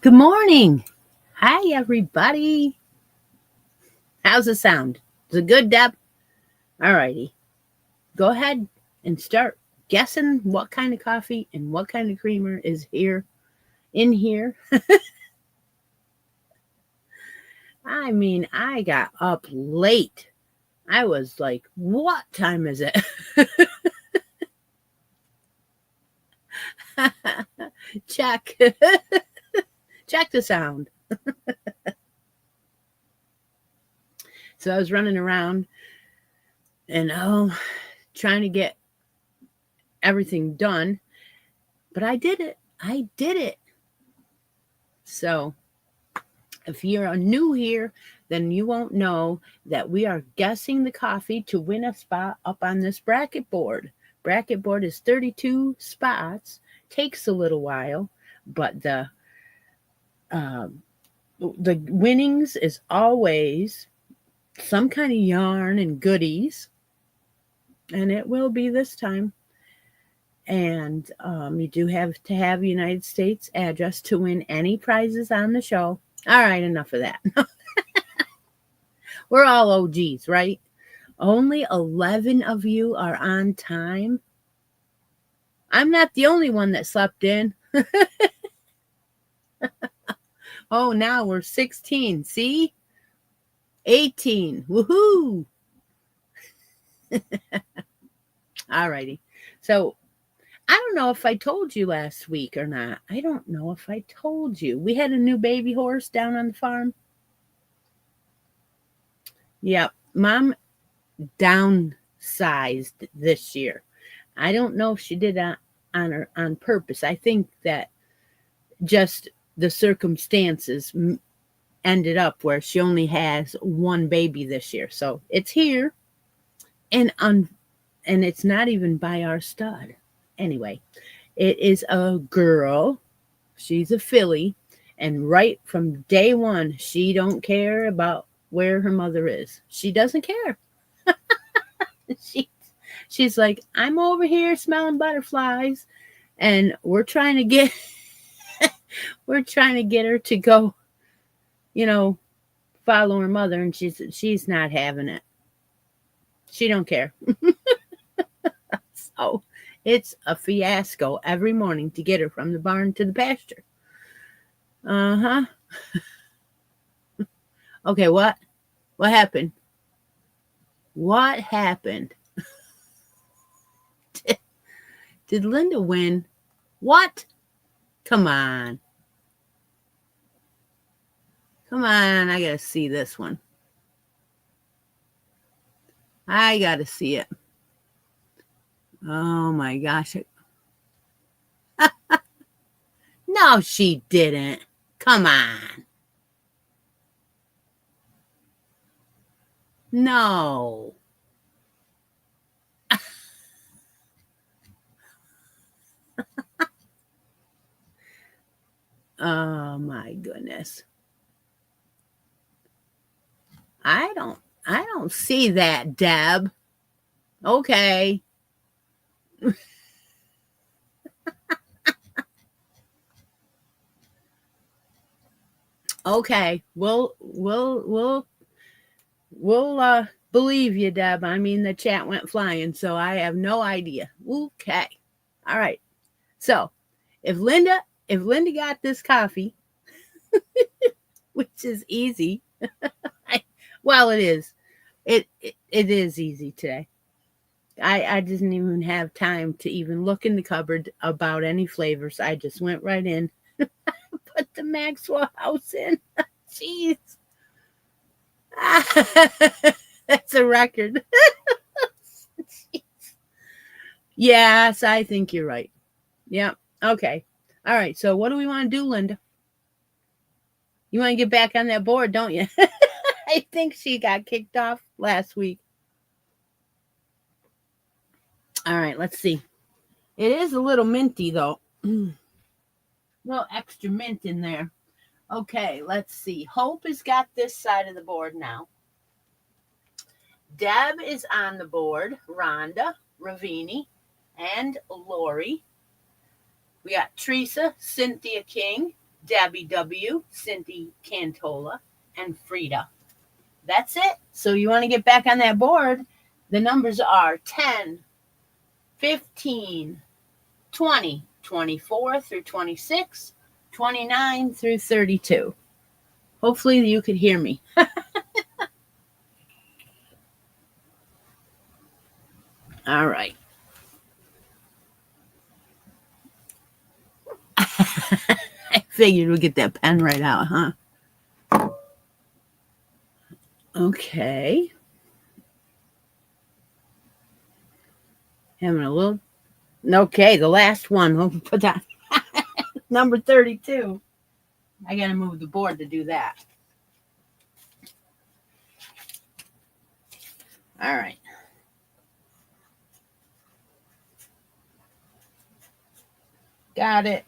Good morning. Hi, everybody. How's it sound? Is it good, Deb? All righty. Go ahead and start guessing what kind of coffee and what kind of creamer is in here. I got up late. I was like, what time is it? Check. Check the sound. So I was running around and trying to get everything done, but I did it. So if you're new here, then you won't know that we are guessing the coffee to win a spot up on this bracket board. Bracket board is 32 spots. Takes a little while, but the winnings is always some kind of yarn and goodies, and it will be this time. And you do have to have a United States address to win any prizes on the show. All right, enough of that. We're all OGs, right? Only 11 of you are on time. I'm not the only one that slept in. Oh, now we're 16. See? 18. Woohoo! All righty. So, I don't know if I told you last week or not. I don't know if I told you. We had a new baby horse down on the farm. Yep. Mom downsized this year. I don't know if she did that on purpose. I think that just the circumstances ended up where she only has one baby this year. So it's here, and it's not even by our stud. Anyway, it is a girl. She's a filly, and right from day one, she don't care about where her mother is. She doesn't care. She's like, I'm over here smelling butterflies, and we're trying to get her to go, follow her mother, and she's not having it. She don't care. So it's a fiasco every morning to get her from the barn to the pasture. Okay, what happened? What happened? Did Linda win? What? Come on, I gotta see this one. I gotta see it. Oh my gosh. No, she didn't. Come on. No. Oh my goodness. I don't see that, Deb. Okay. Okay. We'll believe you, Deb. I mean, the chat went flying, so I have no idea. Okay. All right. So, if Linda got this coffee, which is easy, well, it is. It is easy today. I didn't even have time to even look in the cupboard about any flavors. I just went right in, put the Maxwell House in. Jeez. That's a record. Yes, I think you're right. Yeah. Okay. All right. So what do we want to do, Linda? You want to get back on that board, don't you? I think she got kicked off last week. All right. Let's see. It is a little minty, though. A little extra mint in there. Okay. Let's see. Hope has got this side of the board now. Deb is on the board. Rhonda, Ravini, and Lori. We got Teresa, Cynthia King, Debbie W., Cindy Cantola, and Frida. That's it. So you want to get back on that board. The numbers are 10, 15, 20, 24 through 26, 29 through 32. Hopefully you could hear me. All right. I figured we'd get that pen right out, huh? Okay. Having a little. Okay, the last one. We'll put that number 32. I got to move the board to do that. All right. Got it.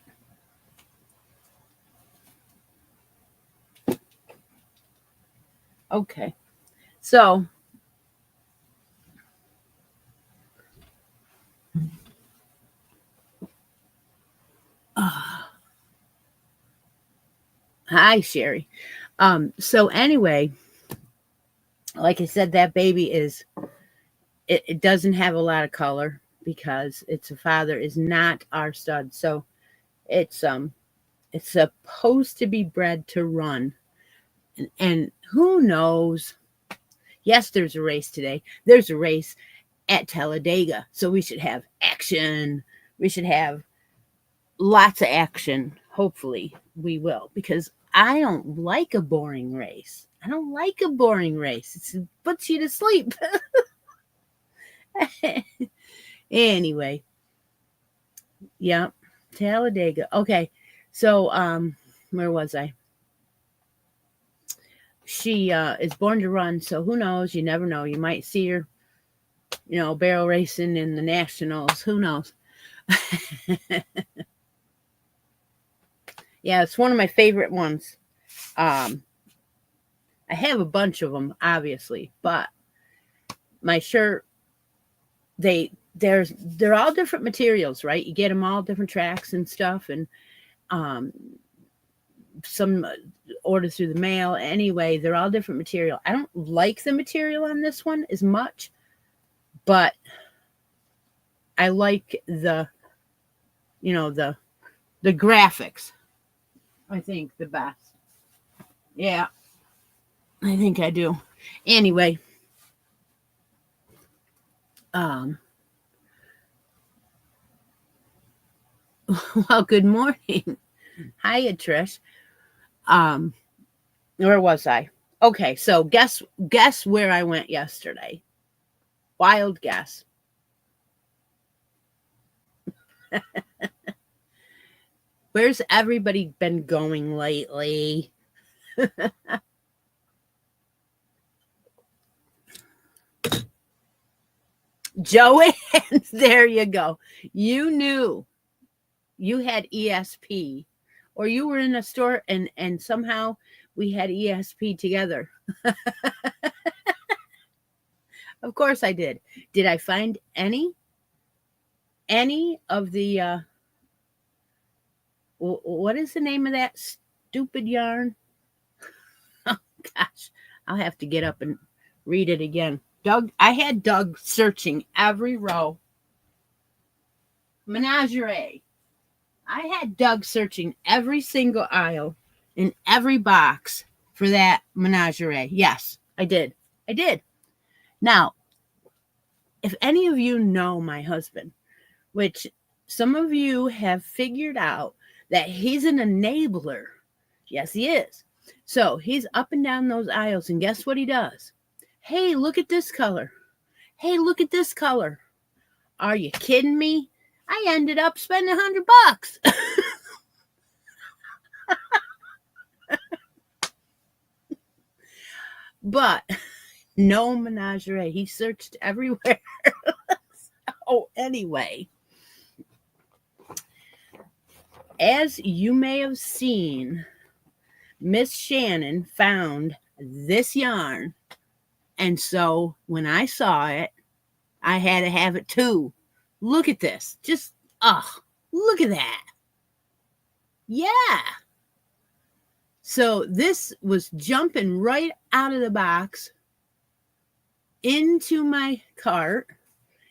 Okay. So, hi, Sherry. So anyway, like I said, that baby is, it doesn't have a lot of color because its father is not our stud. So it's supposed to be bred to run. And who knows? Yes, there's a race today. There's a race at Talladega. So we should have action. We should have lots of action. Hopefully we will, because I don't like a boring race. I don't like a boring race. It puts you to sleep. Anyway. Yeah. Talladega. Okay. So, where was I? She is born to run, so who knows? You never know. You might see her, barrel racing in the nationals. Who knows? Yeah, it's one of my favorite ones. I have a bunch of them, obviously, but my shirt, they're all different materials, right? You get them all different tracks and stuff, and some ordered through the mail. Anyway, they're all different material. I don't like the material on this one as much, but I like the graphics, I think, the best. Yeah, I think I do. Anyway, well, good morning. Hiya, Trish. Where was I? Okay, so guess where I went yesterday. Wild guess. Where's everybody been going lately? Joanne, there you go. You knew you had ESP, or you were in a store and somehow we had ESP together. Of course I did. Did I find any of the what is the name of that stupid yarn? Oh gosh, I'll have to get up and read it again. I had Doug searching every row. Menagerie. I had Doug searching every single aisle in every box for that menagerie. Yes, I did. Now, if any of you know my husband, which some of you have figured out that he's an enabler. Yes, he is. So he's up and down those aisles, and guess what he does? Hey, look at this color. Hey, look at this color. Are you kidding me? I ended up spending $100. But no menagerie. He searched everywhere. So anyway, as you may have seen, Miss Shannon found this yarn. And so when I saw it, I had to have it too. Look at this. Just, look at that. Yeah. So this was jumping right out of the box into my cart.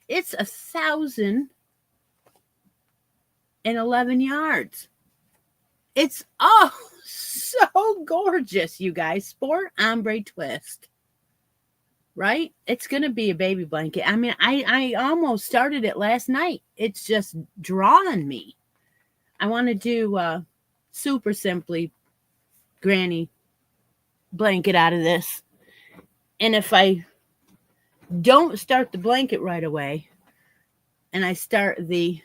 It's 1,011 yards. It's so gorgeous, you guys. Sport ombre twist. Right? It's going to be a baby blanket. I mean, I almost started it last night. It's just drawing me. I want to do super simply granny blanket out of this. And if I don't start the blanket right away and I start I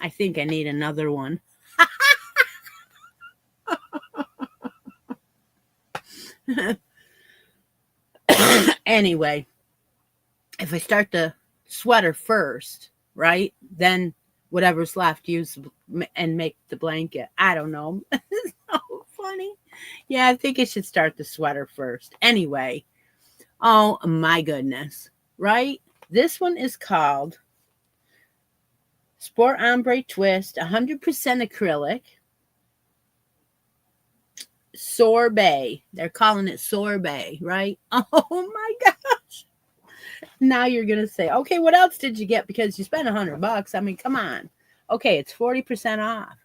think I need another one. Anyway, if I start the sweater first, right, then whatever's left, use and make the blanket. I don't know. It's so funny. Yeah, I think I should start the sweater first. Anyway, oh my goodness, right? This one is called Sport Ombre Twist, 100% acrylic. Sorbet. They're calling it sorbet, right? Oh my gosh. Now you're going to say, okay, what else did you get? Because you spent $100. I mean, come on. Okay, it's 40% off.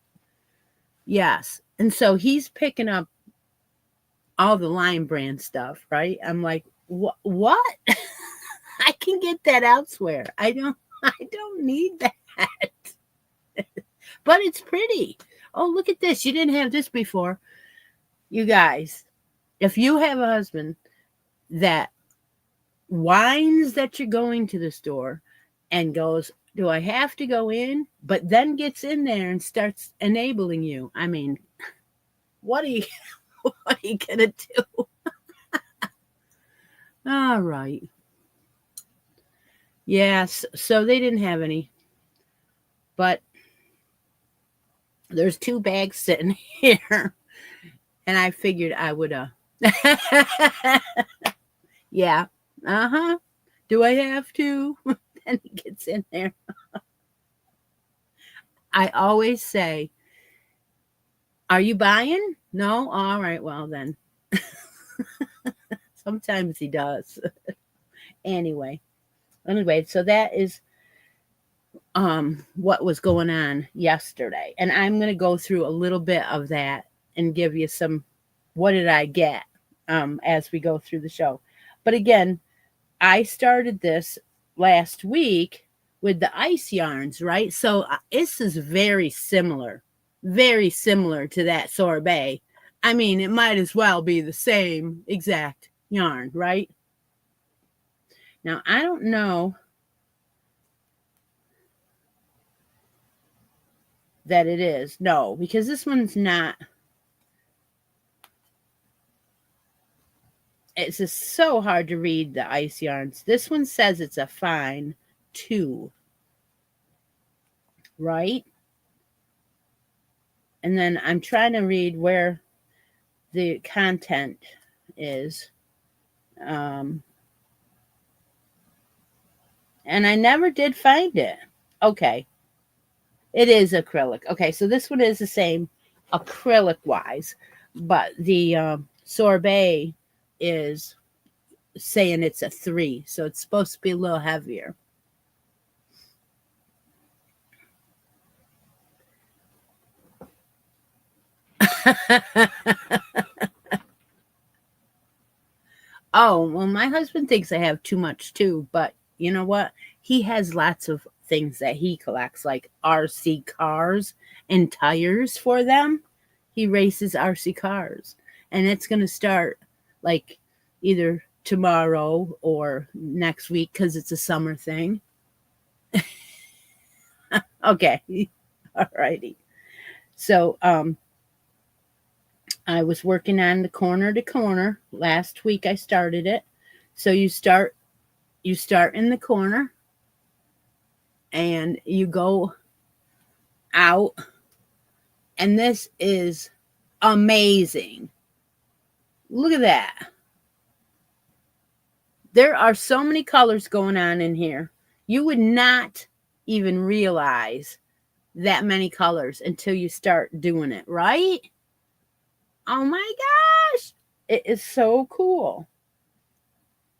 Yes. And so he's picking up all the Line Brand stuff, right? I'm like, what? I can get that elsewhere. I don't need that. But it's pretty. Oh, look at this. You didn't have this before. You guys, if you have a husband that whines that you're going to the store and goes, do I have to go in? But then gets in there and starts enabling you. I mean, what are you going to do? All right. Yes, so they didn't have any. But there's 2 bags sitting here. And I figured I would, yeah, do I have to? Then he gets in there. I always say, are you buying? No? All right, well then. Sometimes he does. Anyway, so that is what was going on yesterday. And I'm going to go through a little bit of that and give you some, what did I get as we go through the show. But again, I started this last week with the ice yarns, right? So this is very similar to that sorbet. I mean, it might as well be the same exact yarn, right? Now, I don't know that it is. No, because this one's not. It's just so hard to read the ice yarns. This one says it's a fine 2. Right? And then I'm trying to read where the content is. And I never did find it. Okay. It is acrylic. Okay, so this one is the same acrylic-wise. But the sorbet is saying it's a 3, so it's supposed to be a little heavier. Oh, well, my husband thinks I have too much too, but you know what? He has lots of things that he collects, like RC cars and tires for them. He races RC cars, and it's going to start like either tomorrow or next week because it's a summer thing. Okay. All righty. So, I was working on the corner to corner. Last week I started it. So you start in the corner and you go out. And this is amazing. Look at that. There are so many colors going on in here. You would not even realize that many colors until you start doing it, right? Oh my gosh. It is so cool.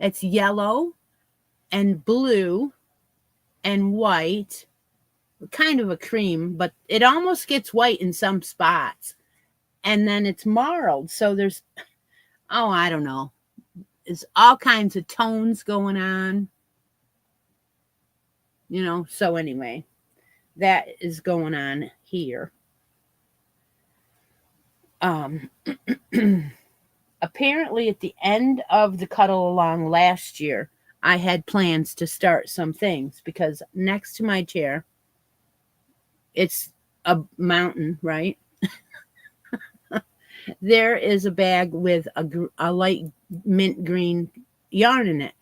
It's yellow and blue and white, kind of a cream, but it almost gets white in some spots. And then it's marled. So there's, oh, I don't know. There's all kinds of tones going on. So anyway, that is going on here. Apparently at the end of the cuddle along last year, I had plans to start some things because next to my chair, it's a mountain, right? There is a bag with a light mint green yarn in it.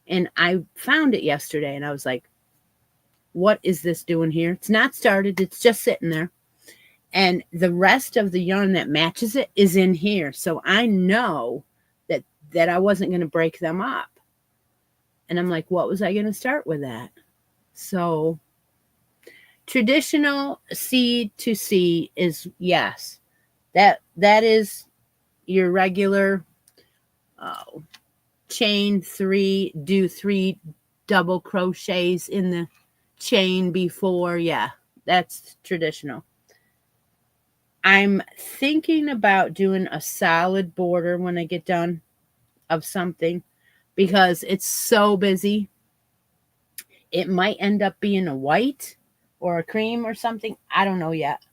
And I found it yesterday and I was like, what is this doing here? It's not started. It's just sitting there. And the rest of the yarn that matches it is in here. So I know that I wasn't going to break them up. And I'm like, what was I going to start with that? So traditional C2C is, yes, that is your regular chain 3, do 3 double crochets in the chain before. Yeah, that's traditional. I'm thinking about doing a solid border when I get done of something because it's so busy. It might end up being a white or a cream or something. I don't know yet.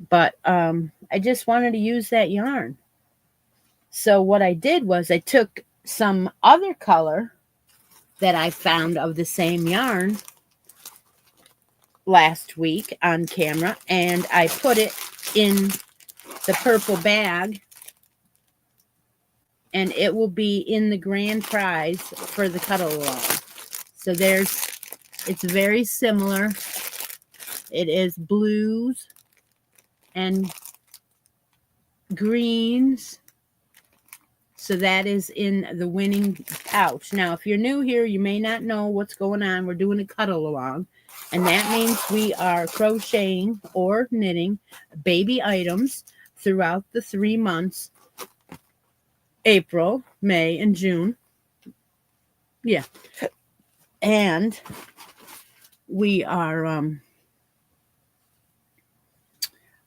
But I just wanted to use that yarn. So what I did was I took some other color that I found of the same yarn last week on camera, and I put it in the purple bag, and it will be in the grand prize for the cuddle along. So it's very similar. It is blues and greens. So that is in the winning pouch. Now, if you're new here, you may not know what's going on. We're doing a cuddle along. And that means we are crocheting or knitting baby items throughout the 3 months, April, May, and June. Yeah. And we are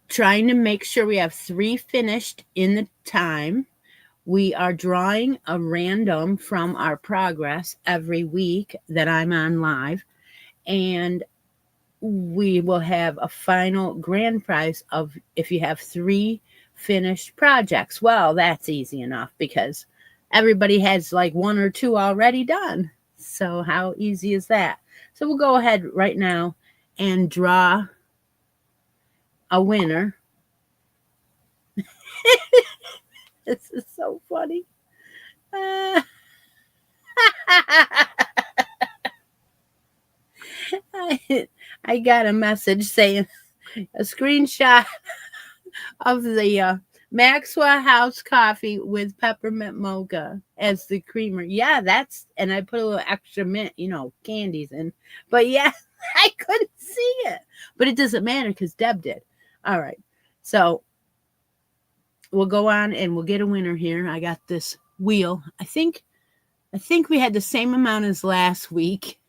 trying to make sure we have 3 finished in the time. We are drawing a random from our progress every week that I'm on live. And we will have a final grand prize of if you have 3 finished projects. Well, that's easy enough because everybody has like 1 or 2 already done. So how easy is that? So we'll go ahead right now and draw a winner. This is so funny. I got a message saying a screenshot of the Maxwell House coffee with peppermint mocha as the creamer. Yeah, and I put a little extra mint, candies in. But yeah, I couldn't see it. But it doesn't matter because Deb did. All right. So we'll go on and we'll get a winner here. I got this wheel. I think we had the same amount as last week.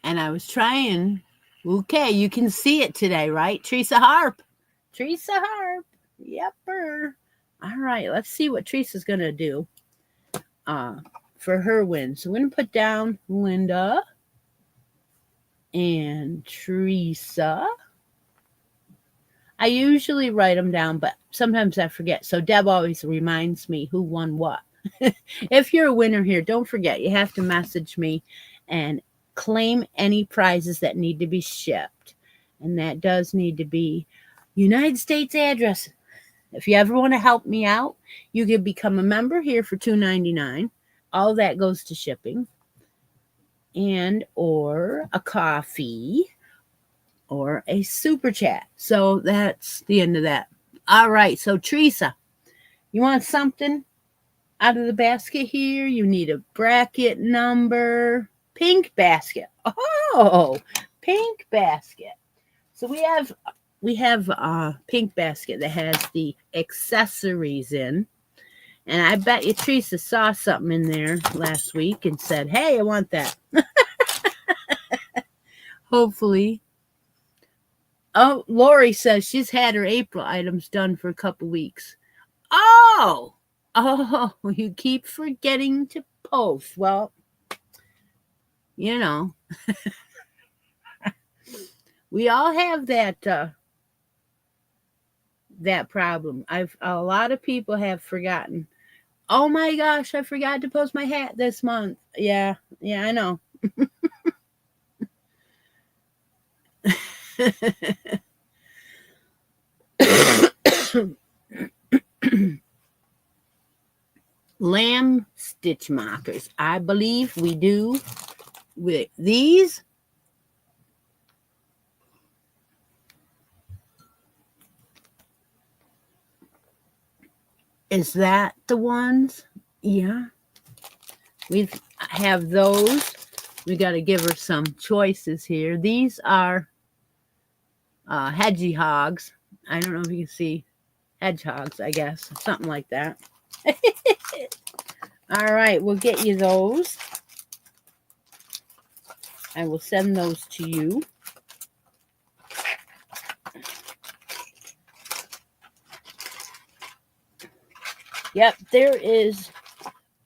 And I was trying. Okay, you can see it today, right? Teresa Harp. Yepper. All right, let's see what Teresa's going to do for her win. So I'm going to put down Linda and Teresa. I usually write them down, but sometimes I forget. So Deb always reminds me who won what. If you're a winner here, don't forget, you have to message me and claim any prizes that need to be shipped. And that does need to be United States address. If you ever want to help me out, you can become a member here for $2.99. All that goes to shipping. And or a coffee or a super chat. So that's the end of that. All right. So Teresa, you want something out of the basket here? You need a bracket number. Pink basket. Oh, pink basket. So we have a pink basket that has the accessories in. And I bet you Teresa saw something in there last week and said, hey, I want that. Hopefully. Oh, Lori says she's had her April items done for a couple weeks. Oh, you keep forgetting to post. Well, you know, we all have that problem. A lot of people have forgotten. Oh my gosh, I forgot to post my hat this month. Yeah, I know. Lamb stitch markers. I believe we do with these. Is that the ones? Yeah. We have those. We got to give her some choices here. These are hedgehogs. I don't know if you can see hedgehogs, I guess. Something like that. All right, we'll get you those. I will send those to you. Yep, there is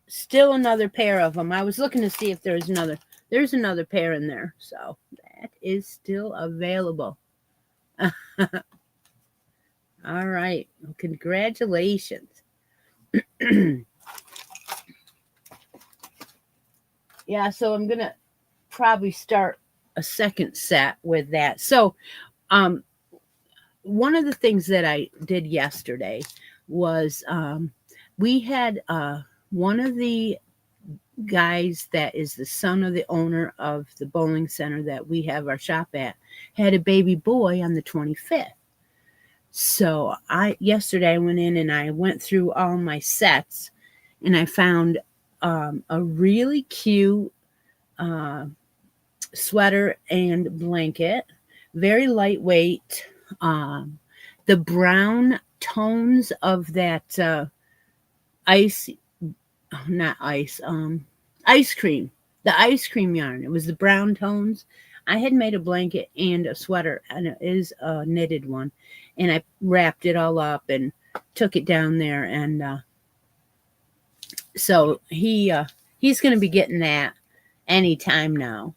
still another pair of them. I was looking to see if there's another. There's another pair in there. So that is still available. All right. Well, congratulations. Yeah, so I'm going to probably start a second set with that. So one of the things that I did yesterday was we had one of the guys that is the son of the owner of the bowling center that we have our shop at had a baby boy on the 25th. So yesterday I went in and I went through all my sets and I found a really cute sweater and blanket, very lightweight. The brown tones of that ice cream, the ice cream yarn. It was the brown tones. I had made a blanket and a sweater, and it is a knitted one, and I wrapped it all up and took it down there, and so he's going to be getting that anytime now.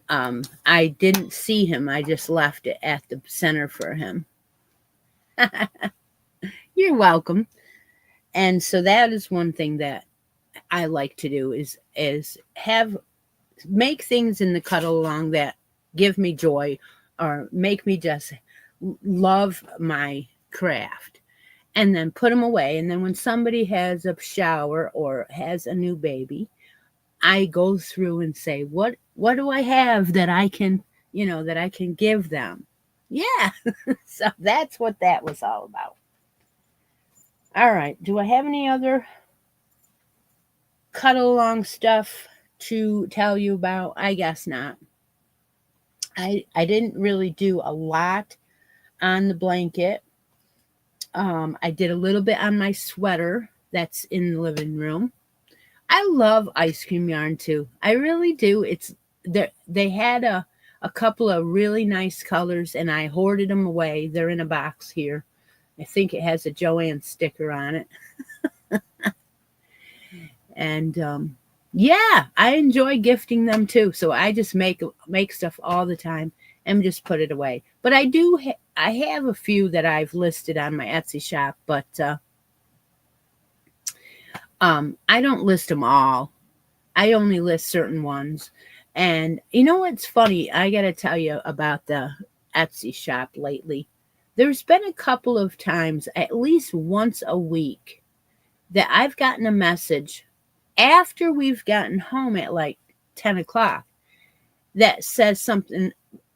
I didn't see him. I just left it at the center for him. You're welcome. And so that is one thing that I like to do is make things in the cuddle along that give me joy or make me just love my craft, and then put them away. And then when somebody has a shower or has a new baby, I go through and say, what do I have that I can, that I can give them? Yeah. So that's what that was all about. All right. Do I have any other cuddle along stuff to tell you about? I guess not. I didn't really do a lot on the blanket. I did a little bit on my sweater that's in the living room. I love ice cream yarn too. I really do. They had a couple of really nice colors and I hoarded them away. They're in a box here. I think it has a Joanne sticker on it. And yeah, I enjoy gifting them too. So I just make stuff all the time and just put it away. But I do I have a few that I've listed on my Etsy shop, but I don't list them all. I only list certain ones. And you know what's funny? I got to tell you about the Etsy shop lately. There's been a couple of times, at least once a week, that I've gotten a message after we've gotten home at like 10 o'clock that says something.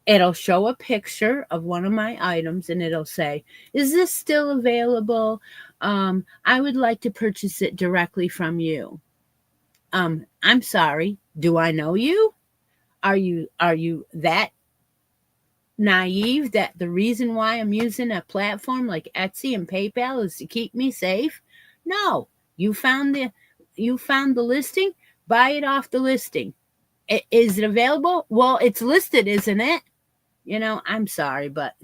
It'll show a picture of one of my items and it'll say, is this still available? I would like to purchase it directly from you. I'm sorry. Do I know you? Are you that naive that the reason why I'm using a platform like Etsy and PayPal is to keep me safe? No. You found the listing, buy it off the listing. Is it available? Well, it's listed, isn't it? I'm sorry, but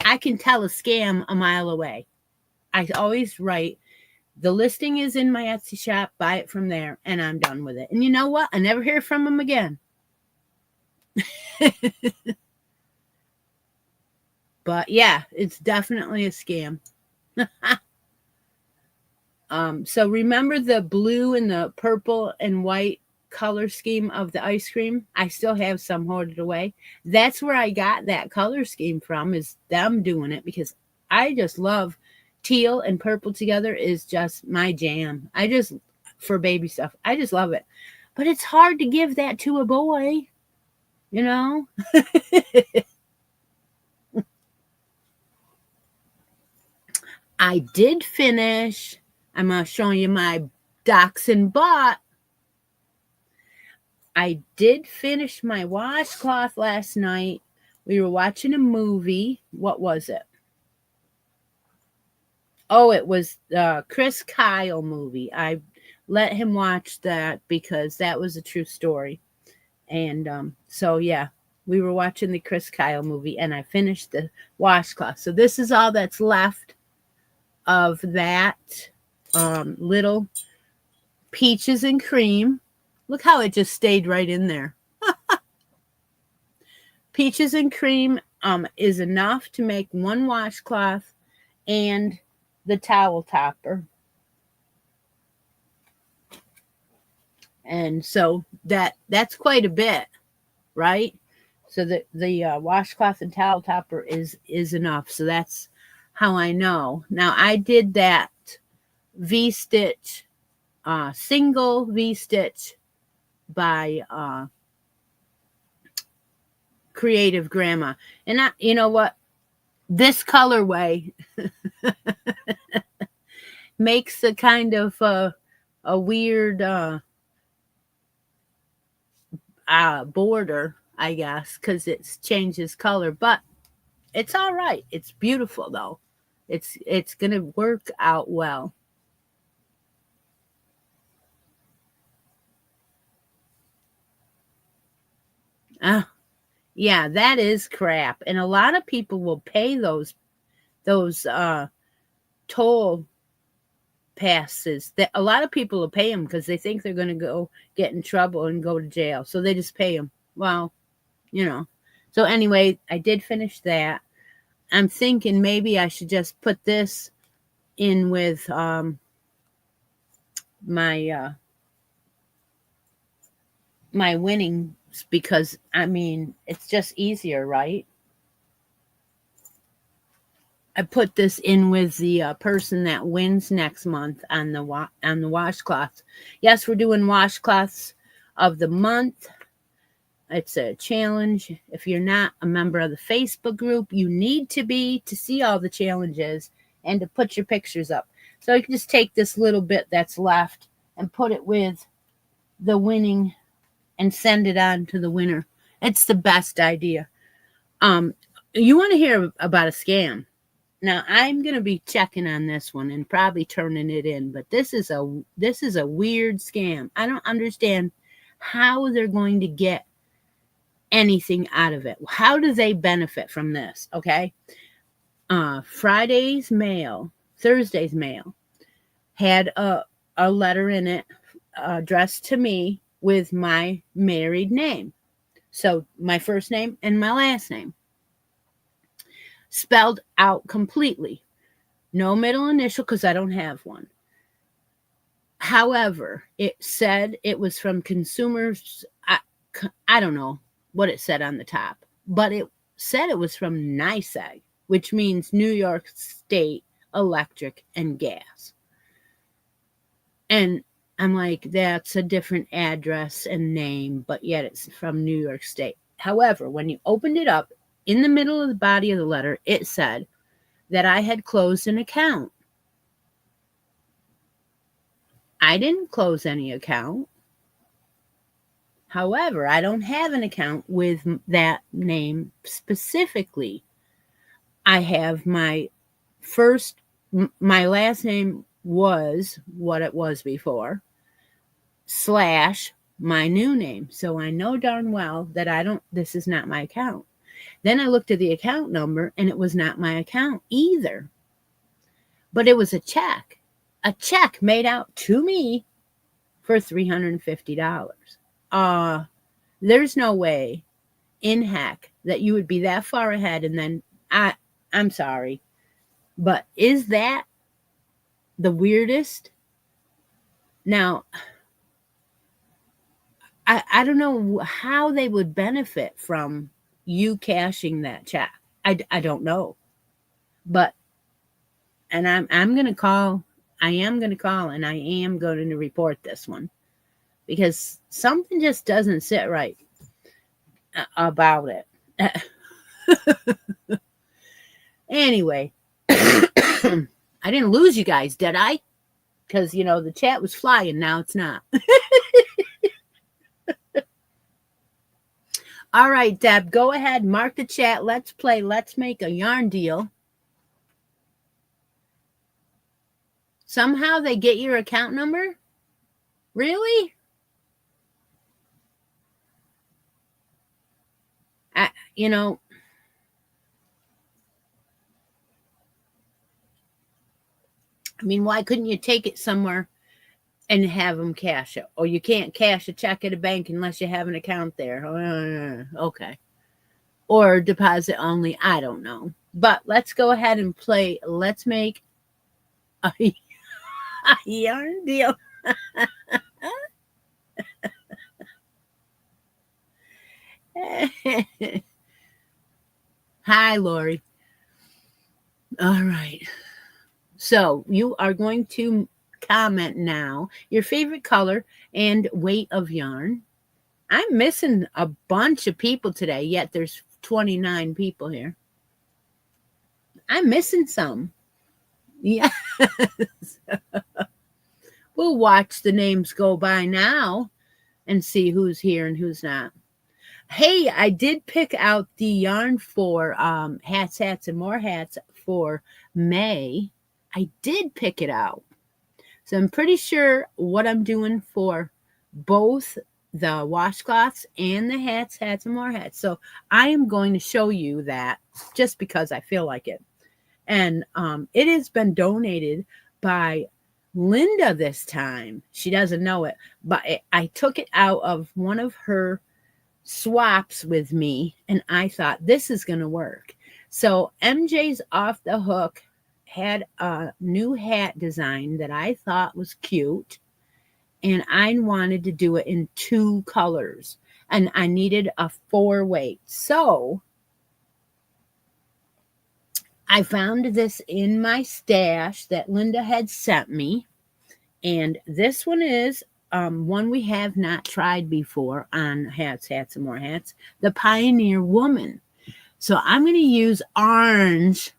I can tell a scam a mile away. I always write, the listing is in my Etsy shop, buy it from there, and I'm done with it. And you know what? I never hear from them again. But yeah, it's definitely a scam. So remember the blue and the purple and white color scheme of the ice cream? I still have some hoarded away. That's where I got that color scheme from, is them doing it, because I just love teal and purple together is just my jam. For baby stuff, I just love it. But it's hard to give that to a boy, you know? I did finish. I'm showing you my dachshund butt. I did finish my washcloth last night. We were watching a movie. What was it? Oh, it was the Chris Kyle movie. I let him watch that because that was a true story. And so, yeah, we were watching the Chris Kyle movie, and I finished the washcloth. So this is all that's left of that little peaches and cream. Look how it just stayed right in there. Peaches and cream is enough to make one washcloth and the towel topper. And so that's quite a bit, right? So the washcloth and towel topper is enough. So that's how I know. Now I did that V-stitch, single V-stitch by Creative Grandma. And you know what? This colorway makes a kind of a weird border, I guess, because it changes color. But it's all right. It's beautiful, though. It's going to work out well. Yeah, that is crap. And a lot of people will pay those toll passes. That a lot of people will pay them because they think they're going to go get in trouble and go to jail. So they just pay them. Well, So anyway, I did finish that. I'm thinking maybe I should just put this in with my my winnings, because it's just easier, right? I put this in with the person that wins next month on the washcloths. Yes, we're doing washcloths of the month. It's a challenge. If you're not a member of the Facebook group, you need to be to see all the challenges and to put your pictures up. So you can just take this little bit that's left and put it with the winning and send it on to the winner. It's the best idea. You want to hear about a scam? Now I'm going to be checking on this one and probably turning it in, but this is a weird scam. I don't understand how they're going to get anything out of it. How do they benefit from this? Okay. Thursday's mail had a letter in it addressed to me with my married name. So my first name and my last name spelled out completely. No middle initial because I don't have one. However, it said it was from consumers. I don't know what it said on the top, but it said it was from NYSEG, which means New York State Electric and Gas. And I'm like, that's a different address and name, but yet it's from New York State. However, when you opened it up, in the middle of the body of the letter, it said that I had closed an account. I didn't close any account. However, I don't have an account with that name specifically. I have my last name was what it was before, / my new name. So I know darn well that this is not my account. Then I looked at the account number and it was not my account either. But it was a check made out to me for $350. There's no way in heck that you would be that far ahead and then I'm sorry, but is that the weirdest? Now, I don't know how they would benefit from you cashing that check. I don't know. But, and I'm going to call, I am going to call and I am going to report this one because something just doesn't sit right about it. Anyway, I didn't lose you guys, did I? Because, the chat was flying. Now it's not. All right, Deb, go ahead. Mark the chat. Let's play. Let's make a yarn deal. Somehow they get your account number? Really? I mean, why couldn't you take it somewhere and have them cash it? Or you can't cash a check at a bank unless you have an account there. Okay. Or deposit only. I don't know. But let's go ahead and play. Let's make a yarn deal. Hi, Lori. All right. So you are going to comment now your favorite color and weight of yarn. I'm missing a bunch of people today, yet there's 29 people here. I'm missing some. Yes. We'll watch the names go by now and see who's here and who's not. Hey, I did pick out the yarn for hats, and more hats for May. I did pick it out. So I'm pretty sure what I'm doing for both the washcloths and the hats, and more hats. So I am going to show you that just because I feel like it. And it has been donated by Linda this time. She doesn't know it, but I took it out of one of her swaps with me, and I thought this is going to work. So MJ's Off the Hook had a new hat design that I thought was cute, and I wanted to do it in 2 colors, and I needed a 4 weight. So I found this in my stash that Linda had sent me, and this one is one we have not tried before on hats, and more hats, the Pioneer Woman. So I'm going to use orange.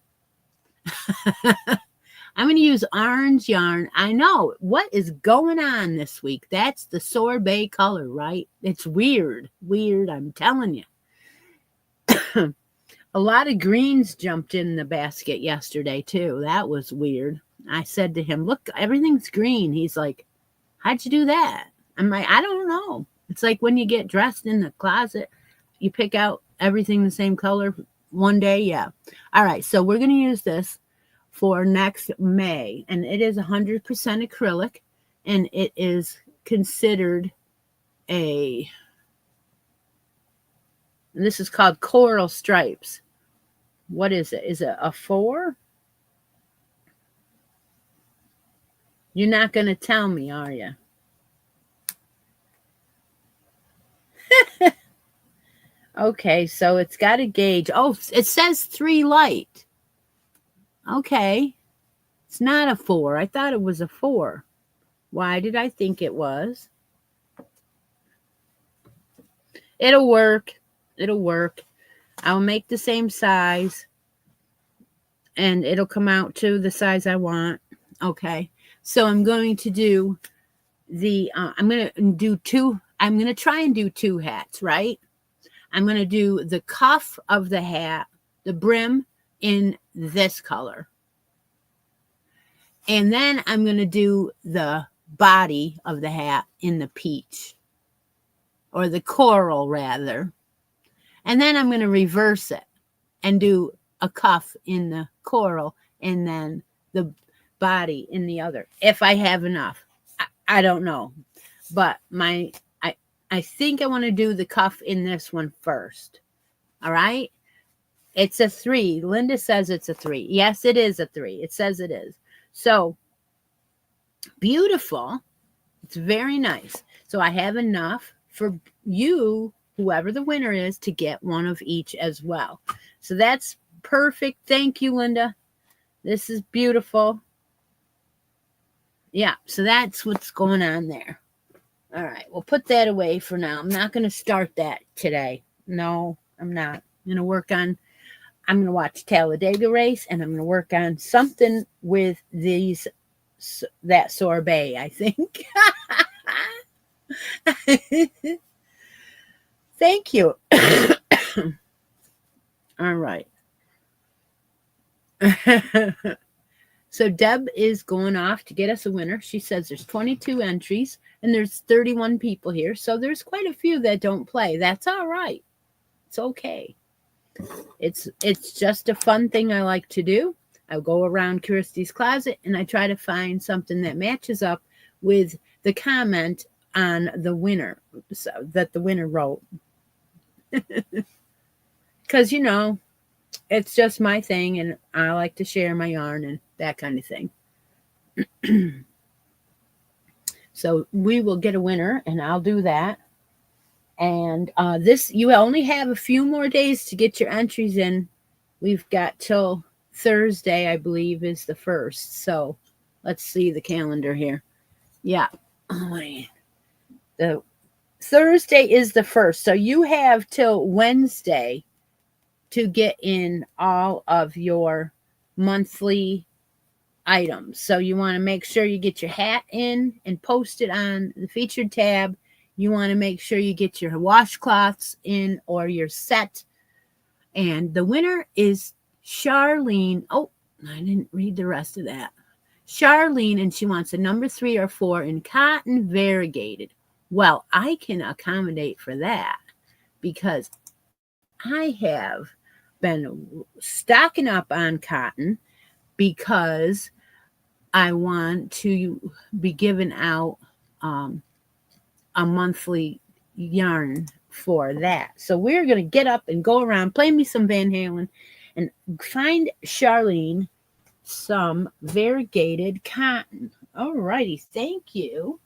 I'm going to use orange yarn. I know what is going on this week. That's the sorbet color, right? It's weird. I'm telling you. A lot of greens jumped in the basket yesterday too. That was weird. I said to him, look, everything's green. He's like, how'd you do that? I'm like, I don't know. It's like when you get dressed in the closet, you pick out everything the same color one day. Yeah. All right. So we're going to use this for next May, and it is 100% acrylic, and it is considered and this is called Coral Stripes. What is it? Is it a 4? You're not going to tell me, are you? Okay, so it's got a gauge. Oh, it says 3 light. Okay. It's not a 4. I thought it was a 4. Why did I think it was? It'll work. I'll make the same size, and it'll come out to the size I want. Okay. So I'm going to do I'm going to do 2 I'm going to try and do 2 hats, right? I'm going to do the cuff of the hat, the brim in this color. And then I'm going to do the body of the hat in the peach, or the coral rather. And then I'm going to reverse it and do a cuff in the coral and then the body in the other, if I have enough. I don't know. But I think I want to do the cuff in this one first. All right? It's a 3. Linda says it's a 3. Yes, it is a 3. It says it is. So, beautiful. It's very nice. So I have enough for you, whoever the winner is, to get one of each as well. So that's perfect. Thank you, Linda. This is beautiful. Yeah, so that's what's going on there. All right, we'll put that away for now. I'm not going to start that today. No, I'm not. I'm going to watch Talladega race, and I'm going to work on something with that sorbet, I think. Thank you. All right. So Deb is going off to get us a winner. She says there's 22 entries and there's 31 people here. So there's quite a few that don't play. That's all right. It's okay. It's just a fun thing I like to do. I go around Christi's closet and I try to find something that matches up with the comment on the winner, so that the winner wrote. Because, it's just my thing, and I like to share my yarn and that kind of thing. So we will get a winner, and I'll do that. And you only have a few more days to get your entries in. We've got till Thursday, I believe, is the 1st. So let's see the calendar here. Yeah. The Thursday is the 1st. So you have till Wednesday to get in all of your monthly items. So you want to make sure you get your hat in and post it on the featured tab. You want to make sure you get your washcloths in or your set. And the winner is Charlene. Oh, I didn't read the rest of that. Charlene, and she wants a number 3 or 4 in cotton variegated. Well, I can accommodate for that because I have been stocking up on cotton because I want to be giving out a monthly yarn for that. So we're going to get up and go around, play me some Van Halen, and find Charlene some variegated cotton. All righty, thank you.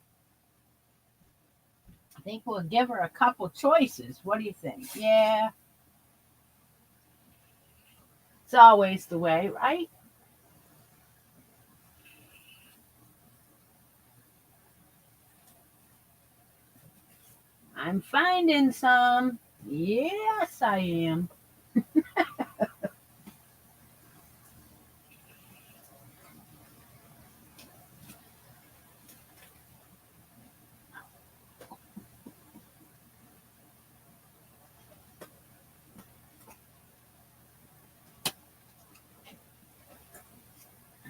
I think we'll give her a couple choices. What do you think? Yeah. It's always the way, right? I'm finding some. Yes, I am.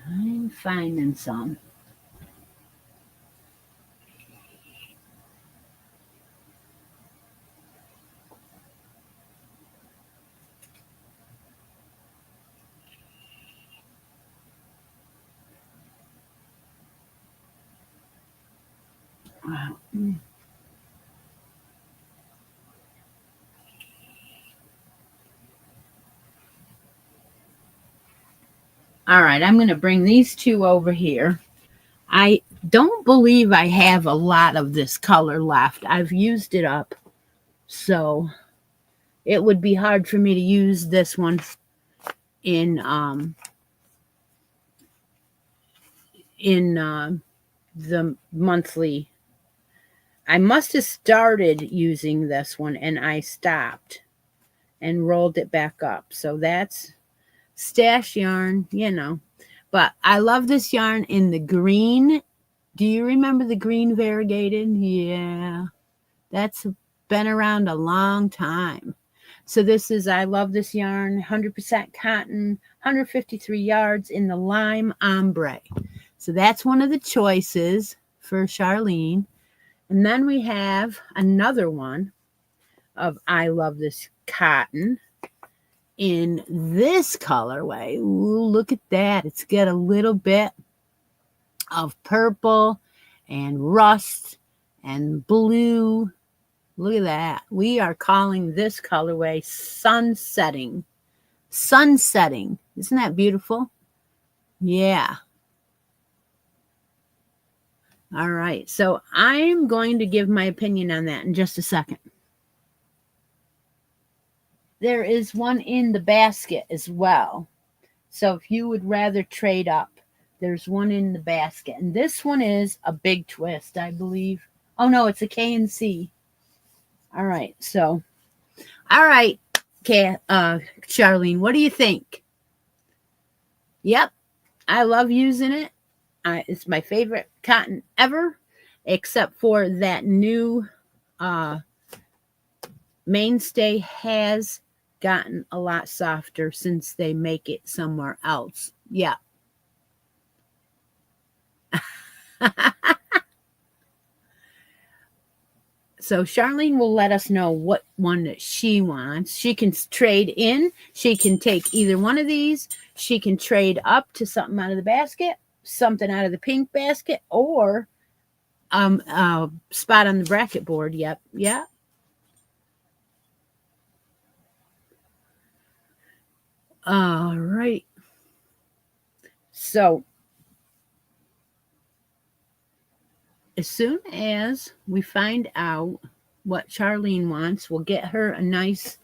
I'm finding some. Wow. All right, I'm going to bring these two over here. I don't believe I have a lot of this color left. I've used it up. So it would be hard for me to use this one in the monthly. I must have started using this one and I stopped and rolled it back up. So that's stash yarn, But I love this yarn in the green. Do you remember the green variegated? Yeah. That's been around a long time. So this is, I love this yarn, 100% cotton, 153 yards in the lime ombre. So that's one of the choices for Charlene. And then we have another one of I love this cotton in this colorway. Ooh, look at that. It's got a little bit of purple and rust and blue. Look at that. We are calling this colorway sunsetting. Sunsetting. Isn't that beautiful? Yeah. All right. So I'm going to give my opinion on that in just a second. There is one in the basket as well. So if you would rather trade up, there's one in the basket. And this one is a big twist, I believe. Oh, no, it's a K&C. All right. So, all right, Charlene, what do you think? Yep. I love using it. It's my favorite cotton ever, except for that new mainstay has gotten a lot softer since they make it somewhere else. Yeah. So Charlene will let us know what one that she wants. She can trade in. She can take either one of these. She can trade up to something out of the basket, something out of the pink basket, or spot on the bracket board. Yep. Yeah. All right. So as soon as we find out what Charlene wants, we'll get her a nice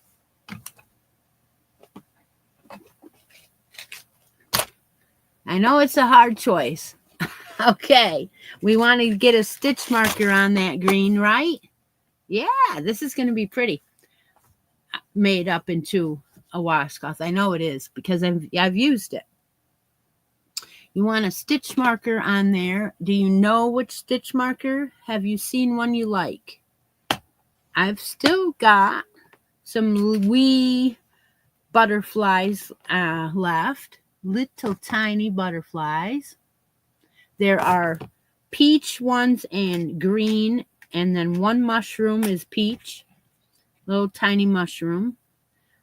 I know it's a hard choice. Okay. We want to get a stitch marker on that green, right? Yeah, this is going to be pretty. Made up into a washcloth. I know it is because I've used it. You want a stitch marker on there. Do you know which stitch marker? Have you seen one you like? I've still got some wee butterflies left. Little tiny butterflies. There are peach ones and green, and then one mushroom is peach. Little tiny mushroom.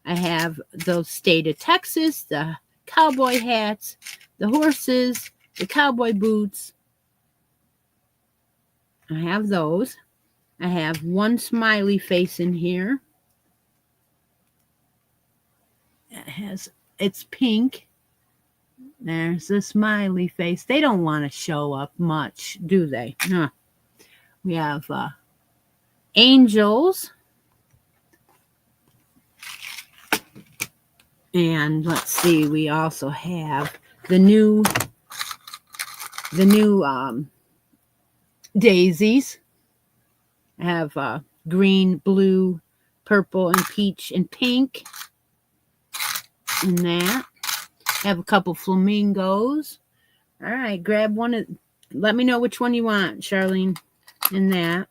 I have those state of Texas, the cowboy hats, the horses, the cowboy boots. I have those. I have one smiley face in here. It's pink. There's the smiley face. They don't want to show up much, do they? Huh. We have angels. And let's see, we also have the new daisies. I have green, blue, purple, and peach and pink in that. I have a couple flamingos. All right, grab one. Let me know which one you want, Charlene, in that.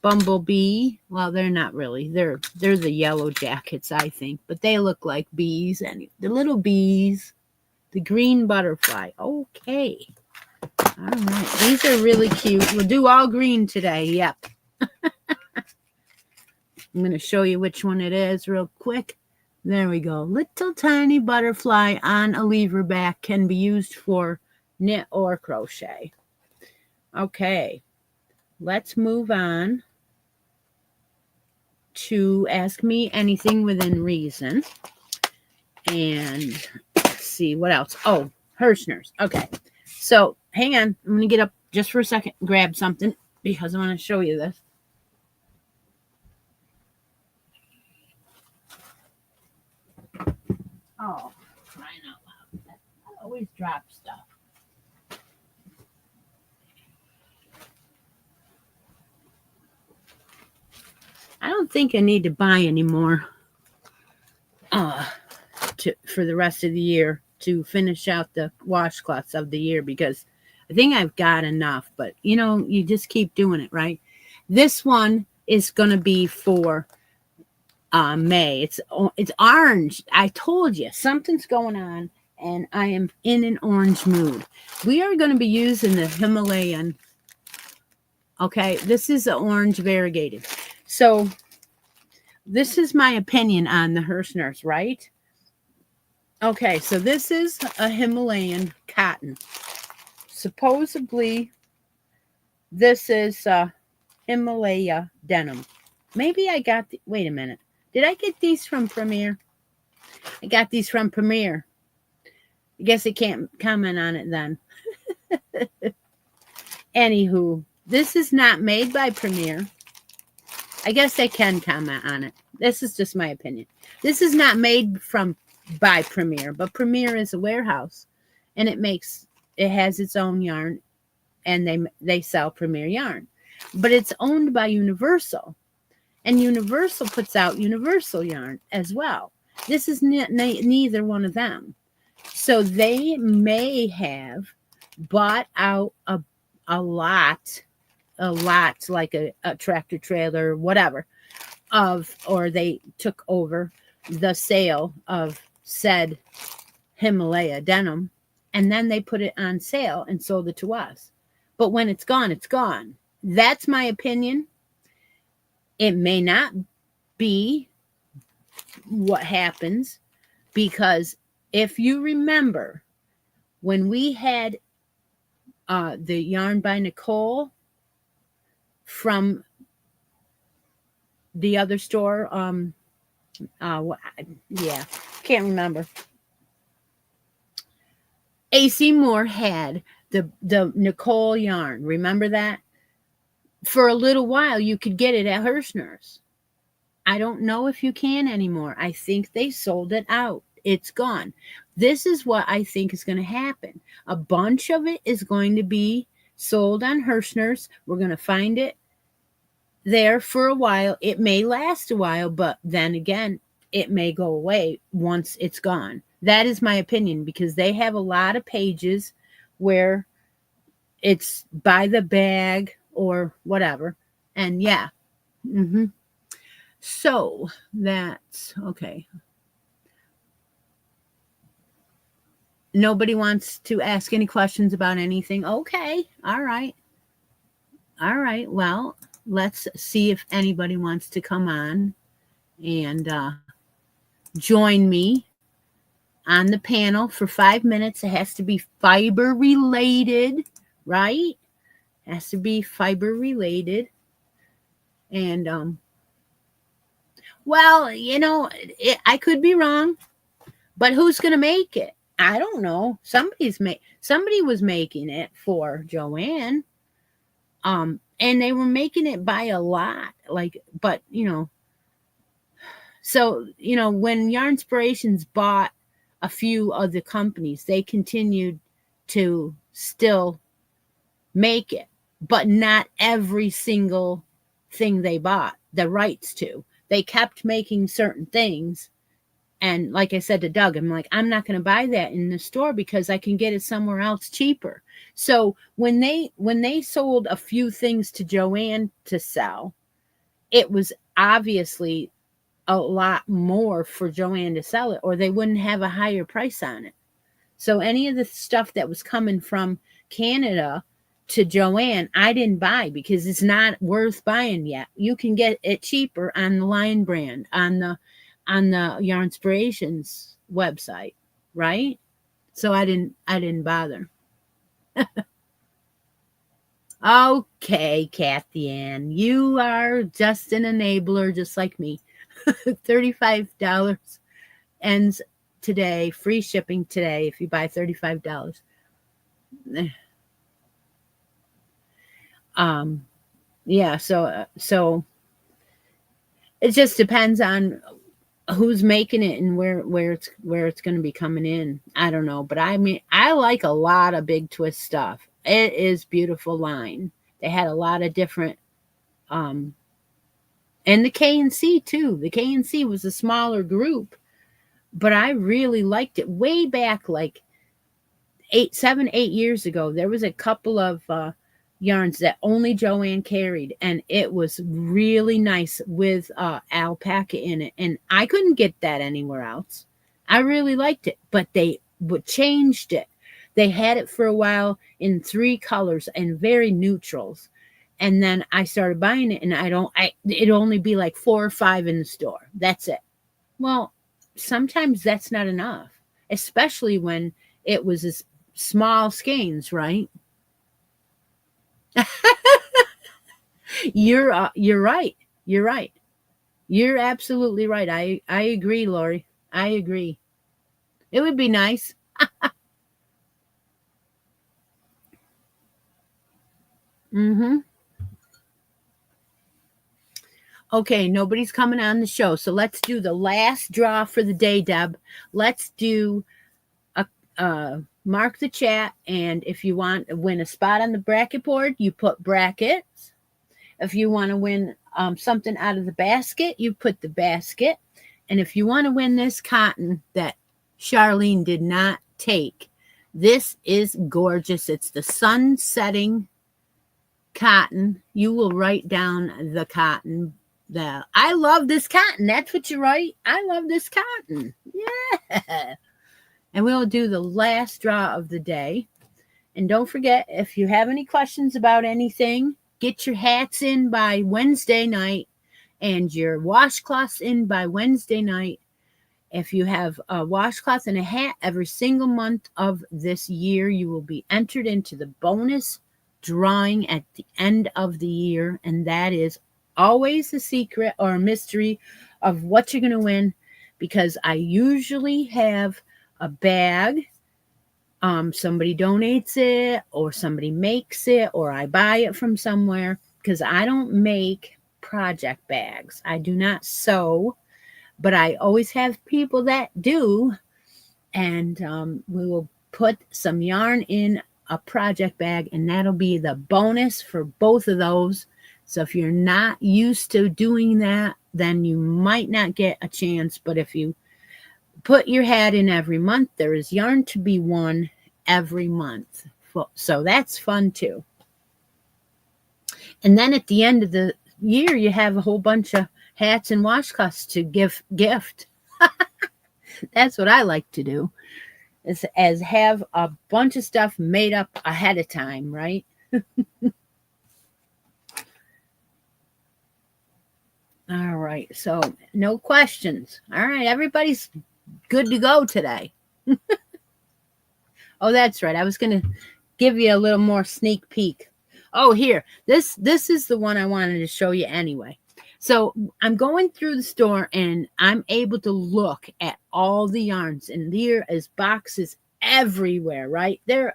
Bumblebee. Well, they're not really. They're the yellow jackets, I think. But they look like bees. And the little bees. The green butterfly. Okay. All right. These are really cute. We'll do all green today. Yep. I'm going to show you which one it is real quick. There we go. Little tiny butterfly on a lever back can be used for knit or crochet. Okay. Let's move on to Ask Me Anything Within Reason. And let's see what else. Oh, Hirschner's. Okay. So hang on. I'm going to get up just for a second and grab something because I want to show you this. Oh, crying out loud. I always drop stuff. I don't think I need to buy any more for the rest of the year to finish out the washcloths of the year because I think I've got enough. But, you know, you just keep doing it, right? This one is going to be for May. It's orange. I told you something's going on, and I am in an orange mood. We are going to be using the Himalayan. Okay, this is the orange variegated. So this is my opinion on the Hirschners, right? Okay, so this is a Himalayan cotton. Supposedly, this is Himalaya denim. Maybe I got wait a minute. Did I get these from Premier? I got these from Premier. I guess I can't comment on it then. Anywho, this is not made by Premier. I guess I can comment on it. This is just my opinion. This is not made by Premier, but Premier is a warehouse, and it has its own yarn, and they sell Premier yarn. But it's owned by Universal, and Universal puts out Universal yarn as well. This is neither one of them. So they may have bought out a lot like a tractor trailer, whatever, or they took over the sale of said Himalaya denim, and then they put it on sale and sold it to us. But when it's gone, it's gone. That's my opinion. It may not be what happens, because if you remember when we had the yarn by Nicole from the other store, can't remember. AC Moore had the Nicole yarn. Remember that? For a little while, you could get it at Hirschner's. I don't know if you can anymore. I think they sold it out. It's gone. This is what I think is going to happen. A bunch of it is going to be sold on Hirschner's. We're going to find it there for a while. It may last a while, but then again, it may go away once it's gone. That is my opinion, because they have a lot of pages where it's by the bag or whatever. And yeah. So that's okay. Nobody wants to ask any questions about anything. Okay. All right. Well, let's see if anybody wants to come on and join me on the panel for 5 minutes. It has to be fiber related, right? It has to be fiber related. And, well, I could be wrong, but who's going to make it? I don't know. Somebody was making it for Joanne. And they were making it by a lot, but so, when Yarnspirations bought a few other companies, they continued to still make it, but not every single thing they bought the rights to. They kept making certain things. And like I said to Doug, I'm like, I'm not going to buy that in the store because I can get it somewhere else cheaper. So when they sold a few things to Joanne to sell, it was obviously a lot more for Joanne to sell it, or they wouldn't have a higher price on it. So any of the stuff that was coming from Canada to Joanne, I didn't buy because it's not worth buying yet. You can get it cheaper on the Lion brand, on the Yarnspirations website, right? So I didn't bother. Okay, Kathy Ann, you are just an enabler, just like me. $35 ends today. Free shipping today if you buy $35. Yeah. So it just depends on who's making it and where it's going to be coming in. I don't know, but I mean, I like a lot of Big Twist stuff. It is beautiful line. They had a lot of different, and the K&C too. The K&C was a smaller group, but I really liked it way back, like 7-8 years ago. There was a couple of yarns that only Joanne carried, and it was really nice with alpaca in it, and I couldn't get that anywhere else. I really liked it, but they changed it. They had it for a while in 3 colors and very neutrals, and then I started buying it, and it'd only be like 4 or 5 in the store. That's it. Well, sometimes that's not enough, especially when it was as small skeins, right? You're right. You're right. You're absolutely right. I agree, Lori. I agree. It would be nice. Mm-hmm. Okay, nobody's coming on the show, so let's do the last draw for the day, Deb. Let's do mark the chat, and if you want to win a spot on the bracket board, you put brackets. If you want to win something out of the basket, you put the basket. And if you want to win this cotton that Charlene did not take, this is gorgeous. It's the sun setting cotton. You will write down the cotton. I love this cotton. That's what you write. I love this cotton. Yeah. And we'll do the last draw of the day. And don't forget, if you have any questions about anything, get your hats in by Wednesday night and your washcloths in by Wednesday night. If you have a washcloth and a hat every single month of this year, you will be entered into the bonus drawing at the end of the year. And that is always a secret or a mystery of what you're going to win, because I usually have a bag. Somebody donates it, or somebody makes it, or I buy it from somewhere, because I don't make project bags. I do not sew, but I always have people that do, and we will put some yarn in a project bag, and that'll be the bonus for both of those. So if you're not used to doing that, then you might not get a chance. But if you put your hat in every month, there is yarn to be won every month. So that's fun too. And then at the end of the year, you have a whole bunch of hats and washcloths to gift. That's what I like to do, is as have a bunch of stuff made up ahead of time, right? All right, so no questions. All right, everybody's good to go today. Oh, that's right. I was going to give you a little more sneak peek. Oh, here. This is the one I wanted to show you anyway. So I'm going through the store, and I'm able to look at all the yarns, and there is boxes everywhere, right? They're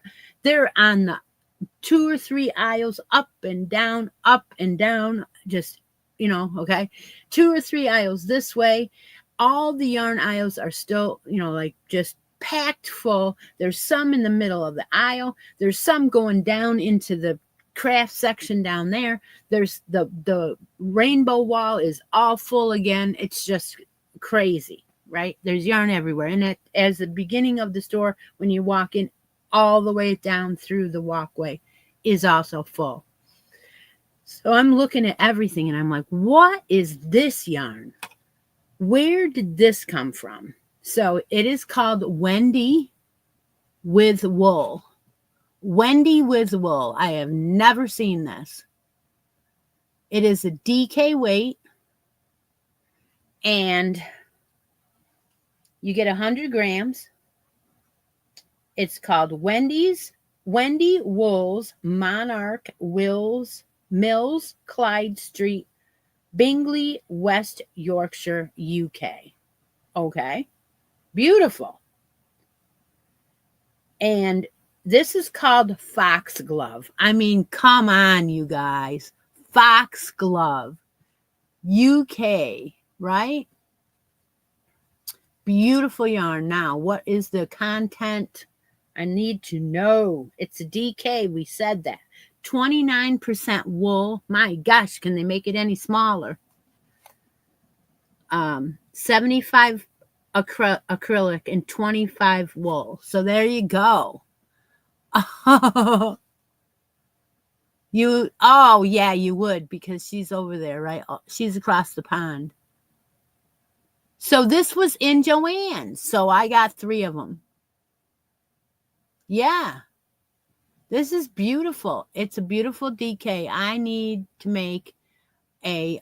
on the 2 or 3 aisles, up and down, just, okay. 2 or 3 aisles this way. All the yarn aisles are still, like just packed full. There's some in the middle of the aisle. There's some going down into the craft section down there. There's the rainbow wall is all full again. It's just crazy, right? There's yarn everywhere. And as the beginning of the store, when you walk in, all the way down through the walkway is also full. So I'm looking at everything, and I'm like, what is this yarn? Where did this come from? So it is called Wendy with Wool. Wendy with Wool. I have never seen this. It is a DK weight, and you get 100 grams. It's called Wendy Wool's Monarch Mills, Clyde Street, Bingley, West Yorkshire, UK. Okay. Beautiful. And this is called Foxglove. I mean, come on, you guys. Foxglove. UK, right? Beautiful yarn. Now, what is the content? I need to know. It's a DK. We said that. 29% wool. My gosh, can they make it any smaller? 75 acrylic and 25 wool. So there you go. Oh, yeah, you would, because she's over there, right? She's across the pond. So this was in Joanne's. So I got 3 of them. Yeah. This is beautiful. It's a beautiful DK. I need to make a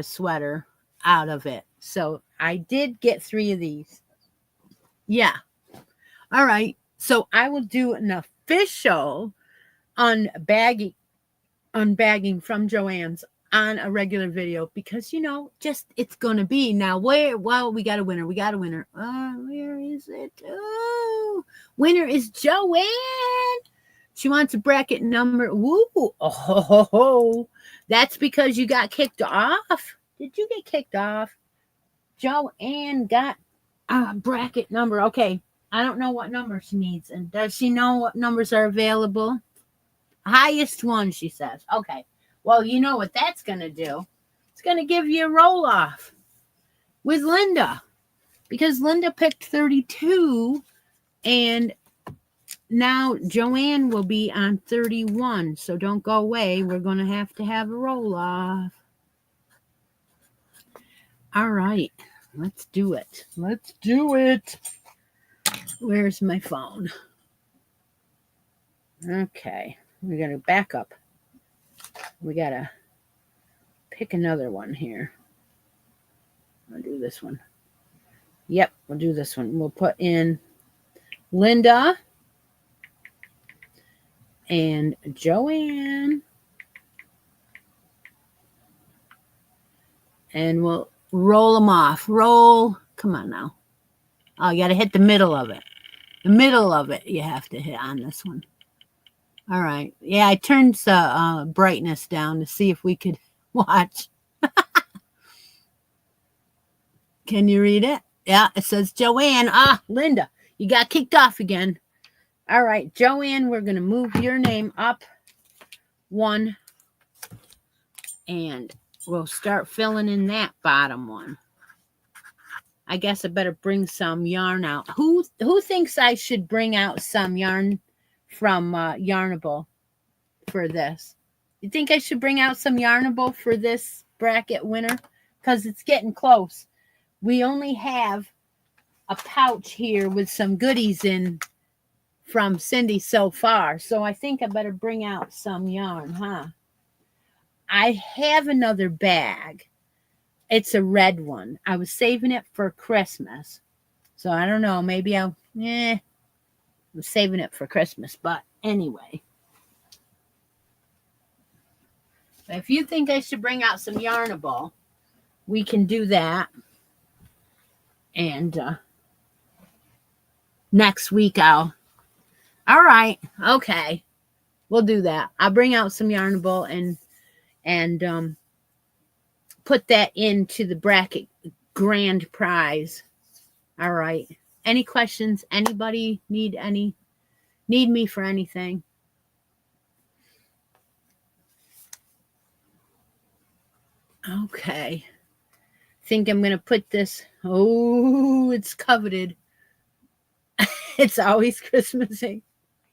sweater out of it. So I did get 3 of these. Yeah. All right. So I will do an official unbagging from Joanne's on a regular video, because just it's gonna be now. We got a winner. Where is it? Oh, winner is Joanne. She wants a bracket number. Woo! Oh, that's because you got kicked off. Did you get kicked off? Joanne got a bracket number. Okay, I don't know what number she needs, and does she know what numbers are available? Highest one, she says. Okay. Well, you know what that's going to do? It's going to give you a roll off with Linda, because Linda picked 32, and now Joanne will be on 31. So don't go away. We're going to have a roll off. All right. Let's do it. Where's my phone? Okay. We got to back up. We got to pick another one here. I'll do this one. Yep, we'll do this one. We'll put in Linda and Joanne. And we'll roll them off. Roll. Come on now. Oh, you got to hit the middle of it. The middle of it you have to hit on this one. All right. Yeah, I turned the brightness down to see if we could watch. Can you read it? Yeah, it says Joanne. Linda, you got kicked off again. All right, Joanne, we're going to move your name up 1. And we'll start filling in that bottom one. I guess I better bring some yarn out. Who thinks I should bring out some yarn from Yarnable for this? You think I should bring out some Yarnable for this bracket winner? Because it's getting close. We only have a pouch here with some goodies in from Cindy so far. So I think I better bring out some yarn, huh? I have another bag. It's a red one. I was saving it for Christmas. So I don't know. Maybe I'm saving it for Christmas. But anyway. If you think I should bring out some Yarnable, we can do that. And next week all right. Okay. We'll do that. I'll bring out some Yarnable and put that into the bracket grand prize. All right. Any questions? Anybody need me for anything? Okay. Think I'm going to put this. Oh, it's coveted. It's always Christmasy.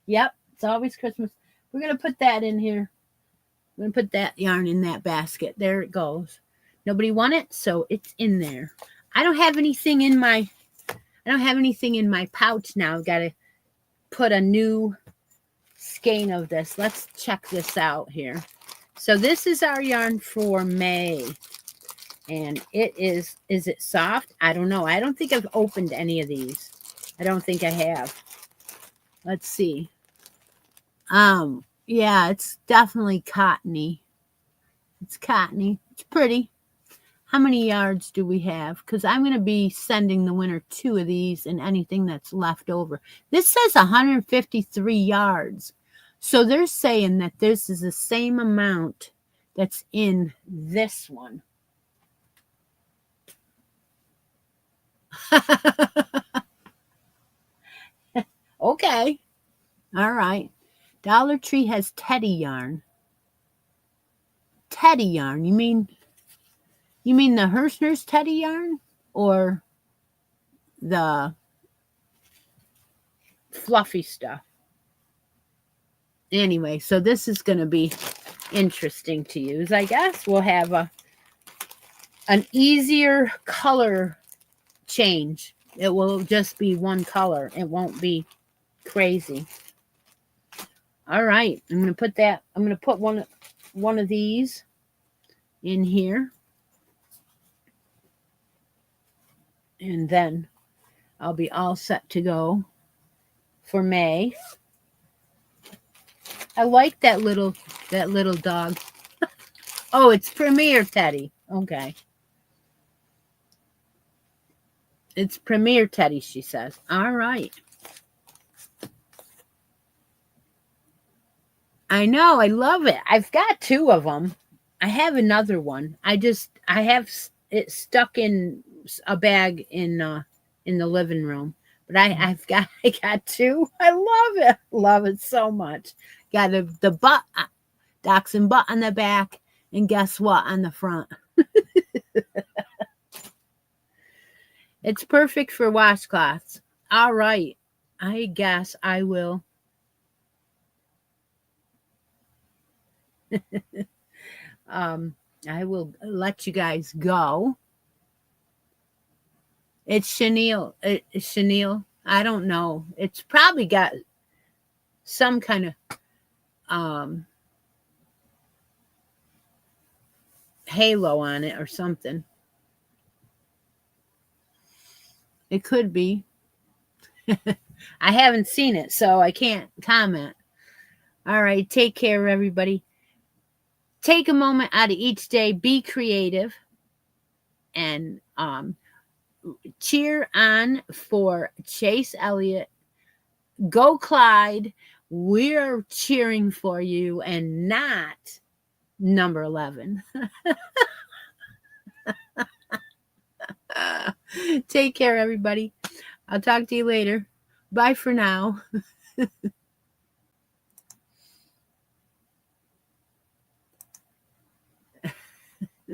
Yep. It's always Christmas. We're going to put that in here. I'm going to put that yarn in that basket. There it goes. Nobody want it, so it's in there. I don't have anything in my pouch now. I've got to put a new skein of this. Let's check this out here. So this is our yarn for May. And it is it soft? I don't know. I don't think I've opened any of these. I don't think I have. Let's see. Yeah, it's definitely cottony. It's cottony. It's pretty. How many yards do we have? Because I'm going to be sending the winner 2 of these and anything that's left over. This says 153 yards. So they're saying that this is the same amount that's in this one. Okay. All right. Dollar Tree has teddy yarn. Teddy yarn. You mean the Hirschner's teddy yarn or the fluffy stuff? Anyway, so this is going to be interesting to use. I guess we'll have an easier color change. It will just be one color. It won't be crazy. All right, I'm going to put that. I'm going to put one of these in here. And then I'll be all set to go for May. I like that little dog. Oh, it's Premier Teddy. Okay. It's Premier Teddy, she says. All right. I know. I love it. I've got 2 of them. I have another one. I have it stuck in a bag in the living room. But I got 2. I love it. Love it so much. Got the butt, dachshund butt on the back, and guess what on the front? It's perfect for washcloths. All right. I guess I will. I will let you guys go. It's chenille. It's chenille. I don't know. It's probably got some kind of halo on it or something. It could be. I haven't seen it, so I can't comment. All right. Take care, everybody. Take a moment out of each day. Be creative. And cheer on for Chase Elliott. Go Clyde. We're cheering for you and not number 11. Take care, everybody. I'll talk to you later. Bye for now.